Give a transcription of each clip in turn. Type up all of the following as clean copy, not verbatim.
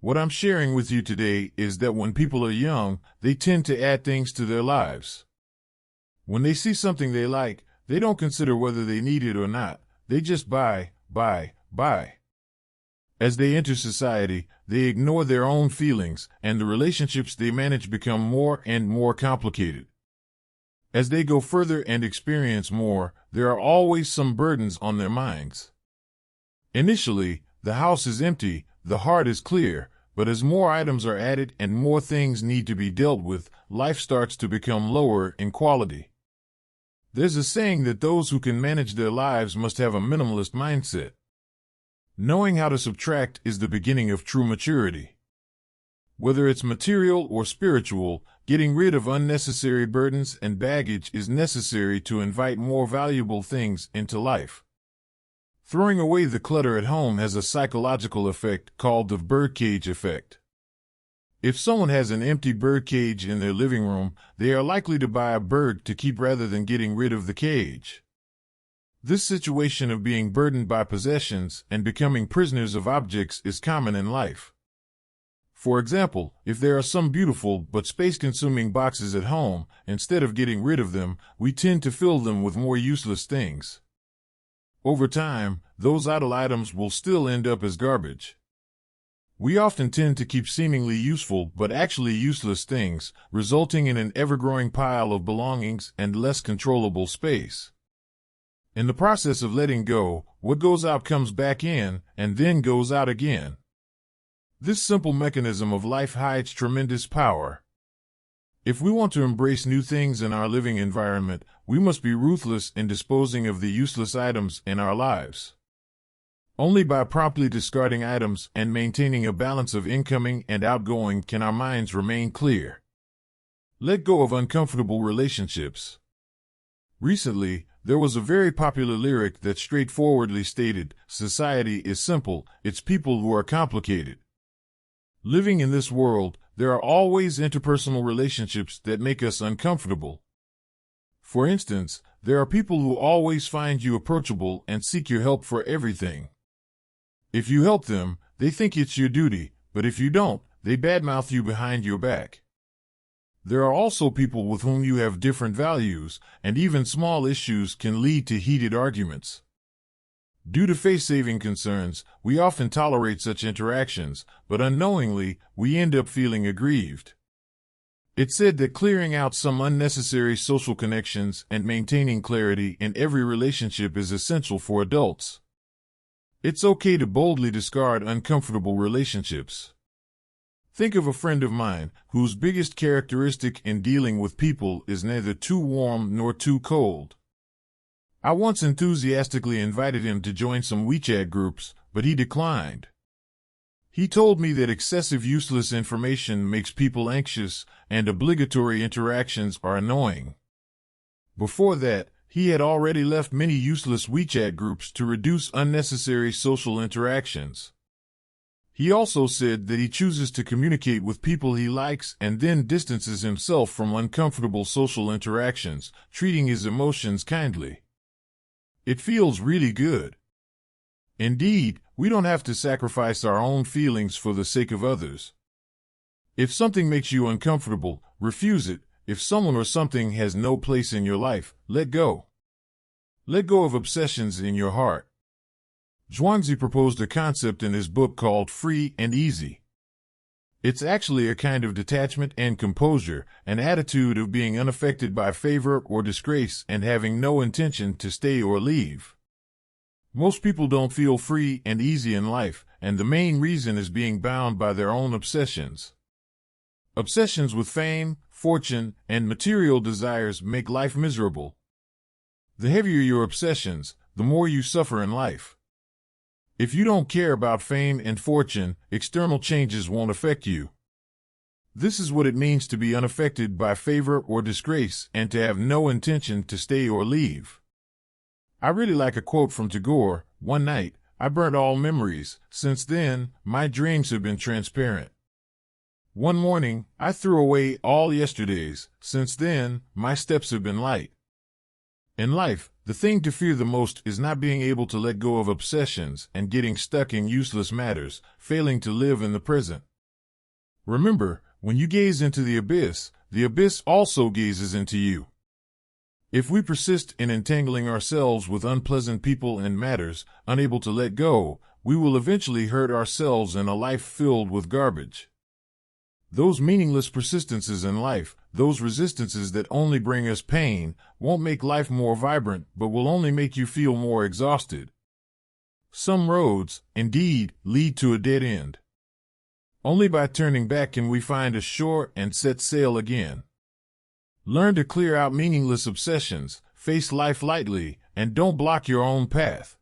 What I'm sharing with you today is that when people are young, they tend to add things to their lives. When they see something they like, they don't consider whether they need it or not. They just buy, buy, buy. As they enter society, they ignore their own feelings, and the relationships they manage become more and more complicated. As they go further and experience more, there are always some burdens on their minds. Initially, the house is empty, the heart is clear, but as more items are added and more things need to be dealt with, life starts to become lower in quality. There's a saying that those who can manage their lives must have a minimalist mindset. Knowing how to subtract is the beginning of true maturity. Whether it's material or spiritual, getting rid of unnecessary burdens and baggage is necessary to invite more valuable things into life. Throwing away the clutter at home has a psychological effect called the birdcage effect. If someone has an empty birdcage in their living room, they are likely to buy a bird to keep rather than getting rid of the cage. This situation of being burdened by possessions and becoming prisoners of objects is common in life. For example, if there are some beautiful but space-consuming boxes at home, instead of getting rid of them, we tend to fill them with more useless things. Over time, those idle items will still end up as garbage. We often tend to keep seemingly useful but actually useless things, resulting in an ever-growing pile of belongings and less controllable space. In the process of letting go, what goes out comes back in, and then goes out again. This simple mechanism of life hides tremendous power. If we want to embrace new things in our living environment, we must be ruthless in disposing of the useless items in our lives. Only by promptly discarding items and maintaining a balance of incoming and outgoing can our minds remain clear. Let go of uncomfortable relationships. Recently, there was a very popular lyric that straightforwardly stated, "Society is simple, it's people who are complicated." Living in this world, there are always interpersonal relationships that make us uncomfortable. For instance, there are people who always find you approachable and seek your help for everything. If you help them, they think it's your duty, but if you don't, they badmouth you behind your back. There are also people with whom you have different values, and even small issues can lead to heated arguments. Due to face-saving concerns, we often tolerate such interactions, but unknowingly, we end up feeling aggrieved. It's said that clearing out some unnecessary social connections and maintaining clarity in every relationship is essential for adults. It's okay to boldly discard uncomfortable relationships. Think of a friend of mine whose biggest characteristic in dealing with people is neither too warm nor too cold. I once enthusiastically invited him to join some WeChat groups, but he declined. He told me that excessive useless information makes people anxious and obligatory interactions are annoying. Before that, he had already left many useless WeChat groups to reduce unnecessary social interactions. He also said that he chooses to communicate with people he likes and then distances himself from uncomfortable social interactions, treating his emotions kindly. It feels really good. Indeed, we don't have to sacrifice our own feelings for the sake of others. If something makes you uncomfortable, refuse it. If someone or something has no place in your life, let go. Let go of obsessions in your heart. Zhuangzi proposed a concept in his book called free and easy. It's actually a kind of detachment and composure, an attitude of being unaffected by favor or disgrace and having no intention to stay or leave. Most people don't feel free and easy in life, and the main reason is being bound by their own obsessions. Obsessions with fame, fortune, and material desires make life miserable. The heavier your obsessions, the more you suffer in life. If you don't care about fame and fortune, external changes won't affect you. This is what it means to be unaffected by favor or disgrace and to have no intention to stay or leave. I really like a quote from Tagore, "One night, I burnt all memories. Since then, my dreams have been transparent. One morning, I threw away all yesterdays. Since then, my steps have been light." In life, the thing to fear the most is not being able to let go of obsessions and getting stuck in useless matters, failing to live in the present. Remember, when you gaze into the abyss also gazes into you. If we persist in entangling ourselves with unpleasant people and matters, unable to let go, we will eventually hurt ourselves in a life filled with garbage. Those meaningless persistences in life, those resistances that only bring us pain, won't make life more vibrant, but will only make you feel more exhausted. Some roads, indeed, lead to a dead end. Only by turning back can we find a shore and set sail again. Learn to clear out meaningless obsessions, face life lightly, and don't block your own path.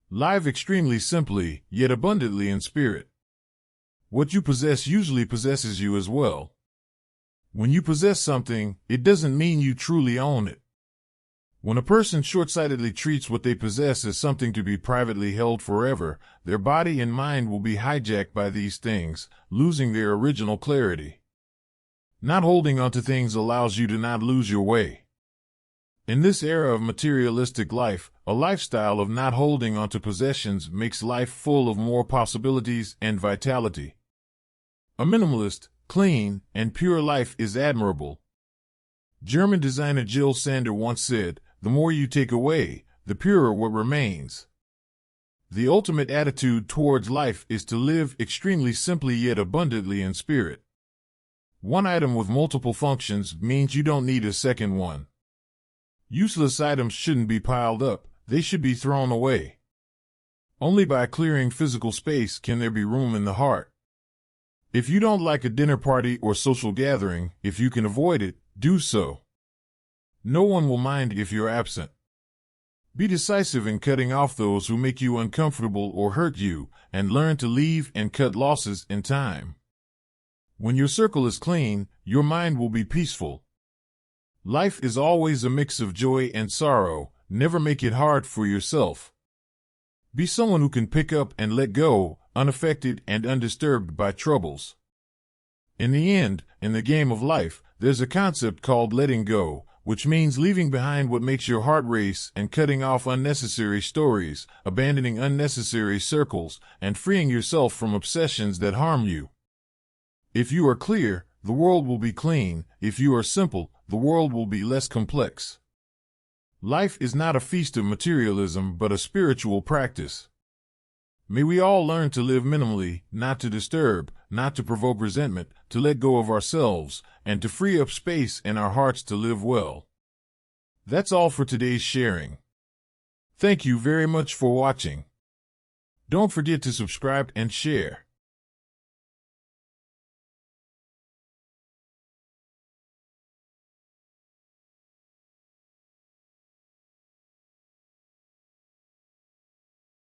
Live extremely simply, yet abundantly in spirit. What you possess usually possesses you as well. When you possess something, it doesn't mean you truly own it. When a person short-sightedly treats what they possess as something to be privately held forever, their body and mind will be hijacked by these things, losing their original clarity. Not holding onto things allows you to not lose your way. In this era of materialistic life, a lifestyle of not holding onto possessions makes life full of more possibilities and vitality. A minimalist, clean, and pure life is admirable. German designer Jill Sander once said, "The more you take away, the purer what remains." The ultimate attitude towards life is to live extremely simply yet abundantly in spirit. One item with multiple functions means you don't need a second one. Useless items shouldn't be piled up, they should be thrown away. Only by clearing physical space can there be room in the heart. If you don't like a dinner party or social gathering, if you can avoid it, do so. No one will mind if you're absent. Be decisive in cutting off those who make you uncomfortable or hurt you, and learn to leave and cut losses in time. When your circle is clean, your mind will be peaceful. Life is always a mix of joy and sorrow. Never make it hard for yourself. Be someone who can pick up and let go, unaffected and undisturbed by troubles. In the end, in the game of life, there's a concept called letting go, which means leaving behind what makes your heart race and cutting off unnecessary stories, abandoning unnecessary circles, and freeing yourself from obsessions that harm you. If you are clear, the world will be clean. If you are simple, the world will be less complex. Life is not a feast of materialism, but a spiritual practice. May we all learn to live minimally, not to disturb, not to provoke resentment, to let go of ourselves, and to free up space in our hearts to live well. That's all for today's sharing. Thank you very much for watching. Don't forget to subscribe and share.